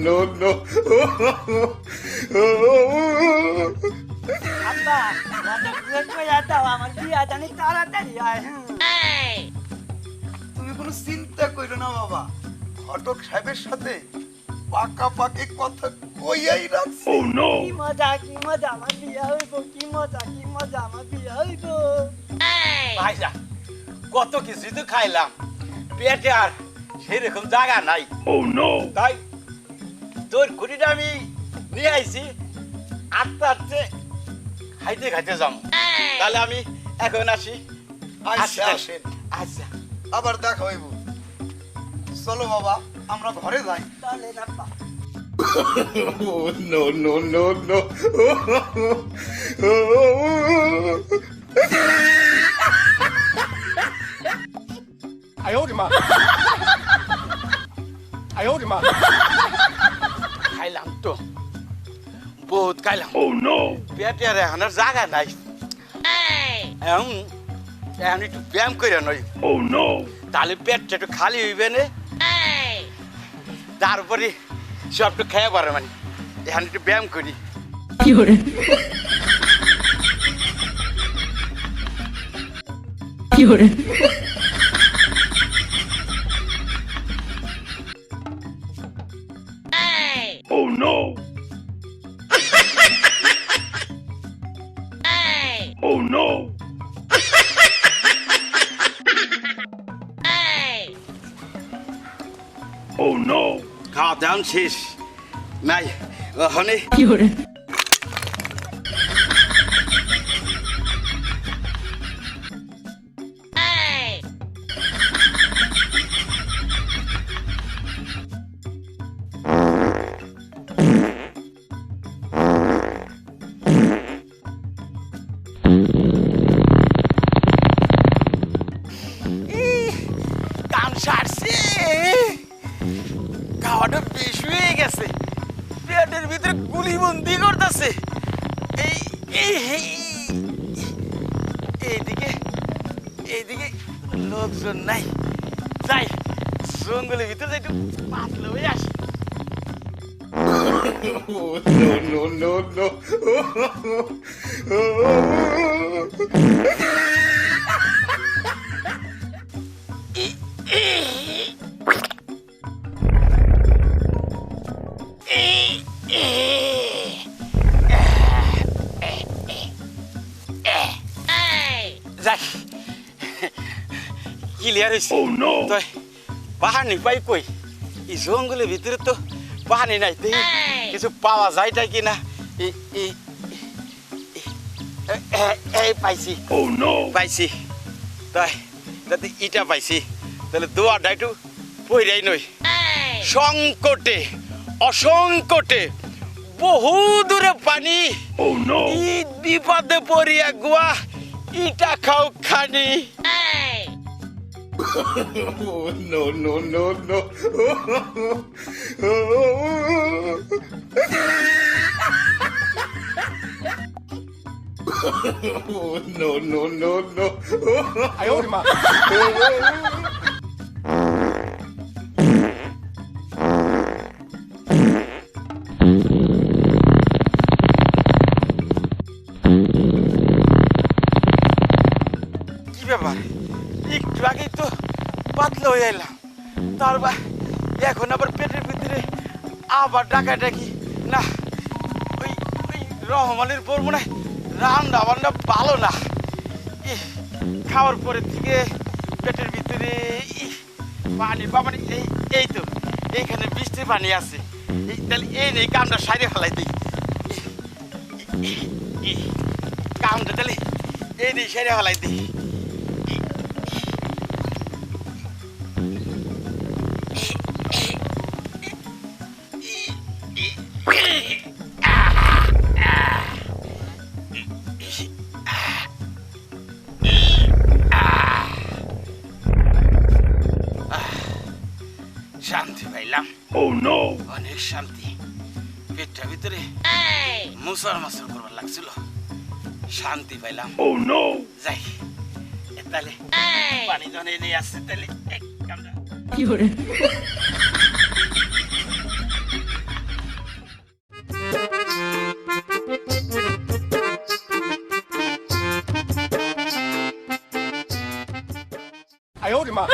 no, no. আব্বা রাতে ঘুরে কইয়া দাও আমার বিয়া জানি তাড়াতাড়ি হয় তুমি কোনো চিন্তা করো না বাবা, ঘটক সাহেবের সাথে পাকাপাকি কথা কইয়াই রাখছি। কি মজা আমার বিয়া হইব কি মজা আমার বিয়া হইব ভাইজা কত কিছুই তো খাইলাম, পেটে আর সেরকম জায়গা নাই। তাই তোর খুঁটিটা আমি নিয়ে আইছি, আস্তে আস্তে খাইতে খাইতে যাম। তাহলে আমি এখন আসি। আচ্ছা আসেন, আচ্ছা আবার দেখা হইব। চলো বাবা আমরা ঘরে যাই। তাহলে আব্বা No, no, no, no. খাইলাম তো বহুত খাইলাম। পেটে আর এখন আর জায়গা নাই। এখন এখন একটু ব্যায়াম করে নই, তাহলে পেটটা একটু খালি হইবে না, তারপরে সব একটু খেয়ে পারে। মানে এখন একটু ব্যায়াম করি। খাওয়া দাওয়া শেষ নাই, ওখানে কাম সারছে, খাওয়াটা বেশ হয়ে গেছে, পেটের ভিতরে গুলিবন্দি করতেছে। এই এইদিকে এইদিকে লোকজন নাই, যাই জঙ্গলের ভিতরে যাই, একটু পাতলা হয়ে আসি। No, no, no, no. যাই ক্লিয়ার হয়েছে। তো পাহাড়ি পাই কই, এই জঙ্গলের ভিতরে তো পাহাড়ি নাই, দেখি কিছু পাওয়া যায় তাই কিনা। এই পাইছি পাইছি, তাই যাতে ইটা পাইছি, তাহলে দোয়াটা একটু পইরাই নই। সংকটে অসংকটে বহু দূরে পানি, ই বিপদে পড়িয়া গুয়া ইটা খাও খানি। No, no, no, no. No, no, no, no. কি ব্যাপার, একটু আগেই তো পাতলা হয়ে এলাম, তারপর এখন আবার পেটের ভিতরে আবার ডাকাডাকি। না ওই ওই রহমানের বোর মনে হয় রান্না বান্না ভালো না। খাওয়ার পরের থেকে পেটের ভিতরে পানি বাবানি, এই তো এইখানে বৃষ্টির পানি আছে, তাহলে এই নেই কামটা সাইডে ফেলাই দিই। কামটা তাহলে এই নেই সাইডে ফেলাই দিই। শান্তি পাইলাম, অনেক শান্তি। পেটটার ভিতরে মুসর মুসর করবার লাগছিল, শান্তি পাইলাম। যাই তাহলে পানি জন এনে আসছে, তাহলে 呦我的妈！